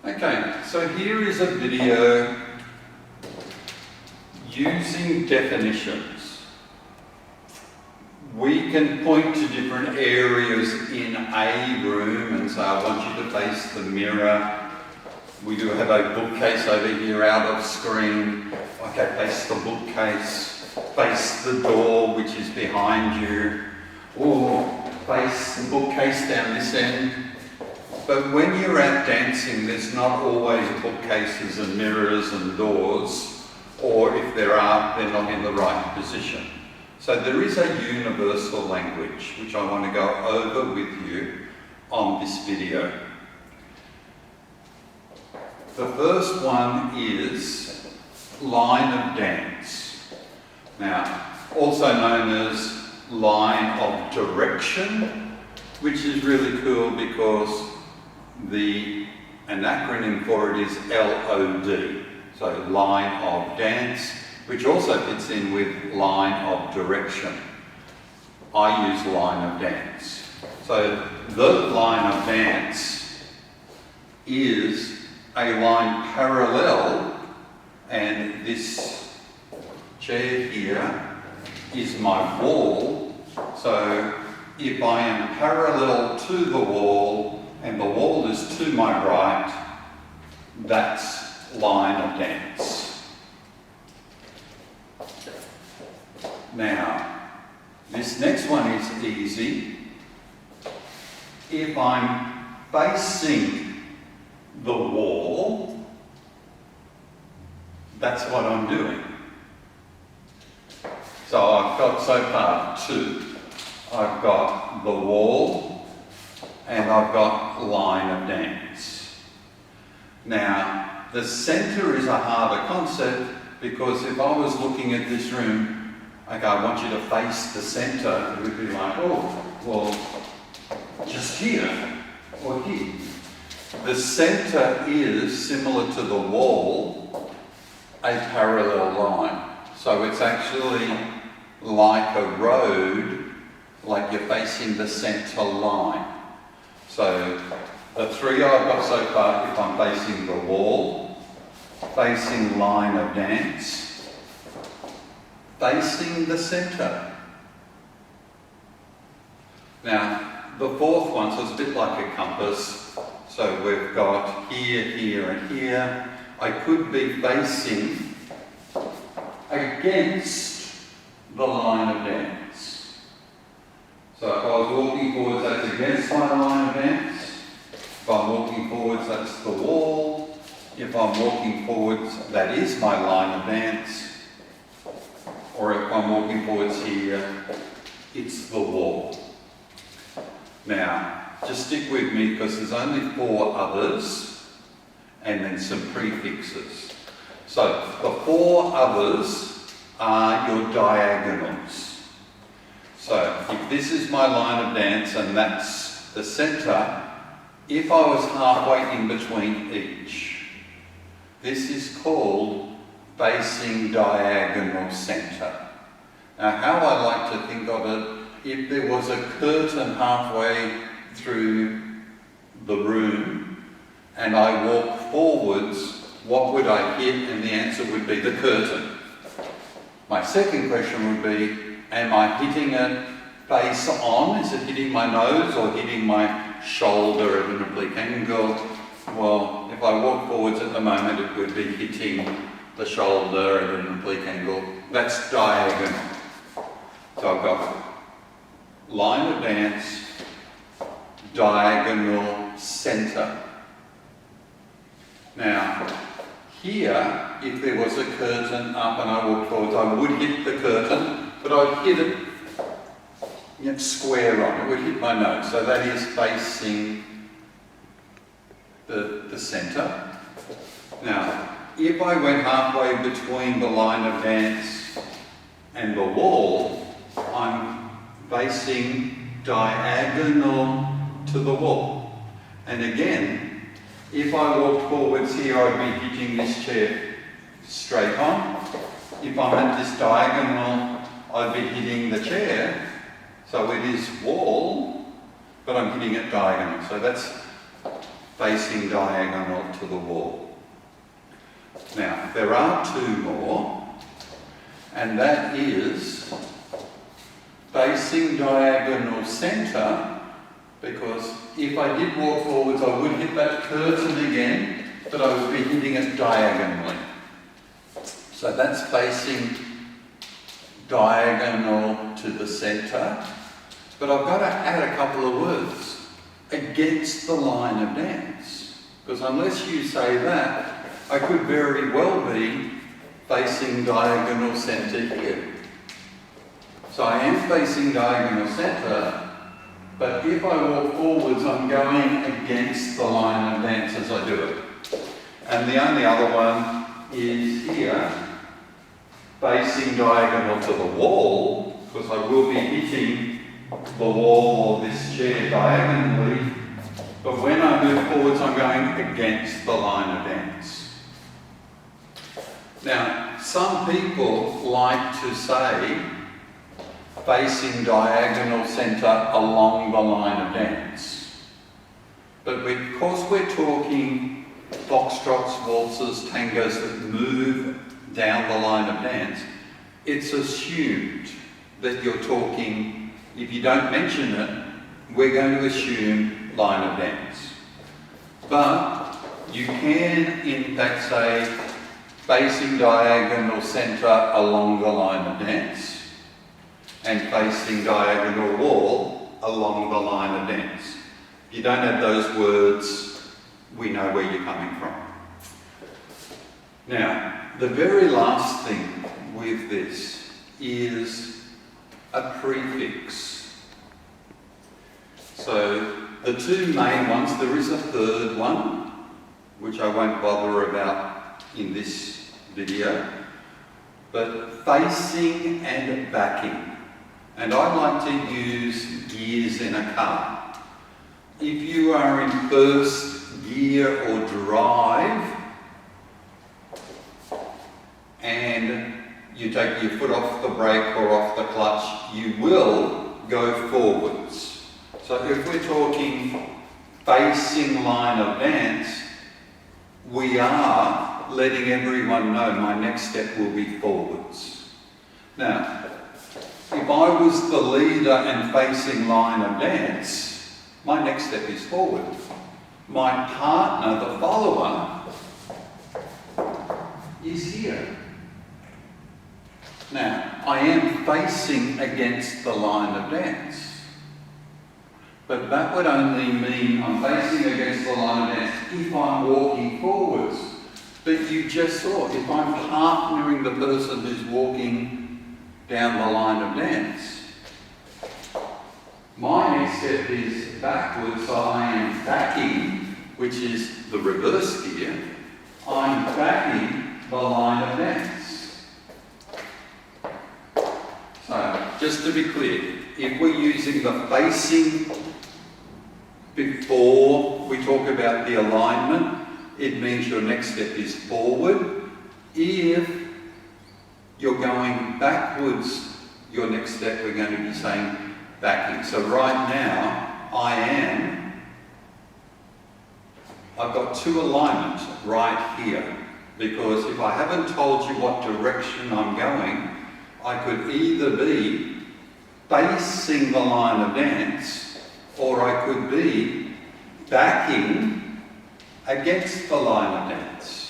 Okay, so here is a video using definitions. We can point to different areas in a room and say, I want you to face the mirror. We do have a bookcase over here out of screen. Okay, face the bookcase, face the door which is behind you, or face the bookcase down this end. But when you're out dancing, there's not always bookcases and mirrors and doors, or if there are, they're not in the right position. So there is a universal language which I want to go over with you on this video. The first one is line of dance. Now, also known as line of direction, which is really cool because an acronym for it is LOD, so line of dance, which also fits in with line of direction. I use line of dance. So the line of dance is a line parallel, and this chair here is my wall. So if I am parallel to the wall and the wall is to my right, that's line of dance. Now, this next one is easy. If I'm facing the wall, that's what I'm doing. So I've got so far two. I've got the wall and I've got line of dance. Now, the centre is a harder concept because if I was looking at this room, okay, I want you to face the centre, it would be like, oh, well, just here or here. The centre is, similar to the wall, a parallel line. So it's actually like a road, like you're facing the centre line. So the three I've got so far, if I'm facing the wall, facing line of dance, facing the centre. Now, the fourth one, so it's a bit like a compass. So we've got here, here and here. I could be facing against the line of dance. So if I was walking forwards, that's against my line of dance. If I'm walking forwards, that's the wall. If I'm walking forwards, that is my line of dance. Or if I'm walking forwards here, it's the wall. Now, just stick with me because there's only four others and then some prefixes. So the four others are your diagonals. So if this is my line of dance and that's the centre, if I was halfway in between each, this is called facing diagonal centre. Now, how I like to think of it, if there was a curtain halfway through the room and I walk forwards, what would I hit? And the answer would be the curtain. My second question would be, am I hitting it face on? Is it hitting my nose or hitting my shoulder at an oblique angle? Well, if I walk forwards at the moment, it would be hitting the shoulder at an oblique angle. That's diagonal. So I've got line of dance, diagonal centre. Now, here, if there was a curtain up and I walked forwards, I would hit the curtain, but I'd hit it square on. It would hit my nose. So that is facing the centre. Now, if I went halfway between the line of dance and the wall, I'm facing diagonal to the wall. And again, if I walked forwards here, I'd be hitting this chair straight on. If I'm at this diagonal, I'd be hitting the chair. So it is wall, but I'm hitting it diagonal. So that's facing diagonal to the wall. Now, there are two more, and that is facing diagonal centre, because if I did walk forwards, I would hit that curtain again, but I would be hitting it diagonally. So that's facing diagonal to the centre, but I've got to add a couple of words. Against the line of dance. Because unless you say that, I could very well be facing diagonal centre here. So I am facing diagonal centre, but if I walk forwards, I'm going against the line of dance as I do it. And the only other one is here, facing diagonal to the wall, because I will be hitting the wall or this chair diagonally, but when I move forwards, I'm going against the line of dance. Now, some people like to say facing diagonal centre along the line of dance. But because we're talking foxtrots, waltzes, tangos that move down the line of dance, it's assumed that you're talking, if you don't mention it, we're going to assume line of dance. But you can in fact say facing diagonal centre along the line of dance and facing diagonal wall along the line of dance. If you don't have those words, we know where you're coming from. Now, the very last thing with this is a prefix. So the two main ones, there is a third one, which I won't bother about in this video, but facing and backing. And I like to use gears in a car. If you are in first gear or drive, and you take your foot off the brake or off the clutch, you will go forwards. So if we're talking facing line of dance, we are letting everyone know my next step will be forwards. Now, if I was the leader and facing line of dance, my next step is forward. My partner, the follower, is here. Now, I am facing against the line of dance. But that would only mean I'm facing against the line of dance if I'm walking forwards. But you just saw, if I'm partnering the person who's walking down the line of dance, my next step is backwards, so I am backing, which is the reverse gear. I'm backing the line of dance. So, just to be clear, if we're using the facing before we talk about the alignment, it means your next step is forward. If you're going backwards, your next step we're going to be saying backing. So right now, I've got two alignments right here, because if I haven't told you what direction I'm going, I could either be facing the line of dance, or I could be backing against the line of dance.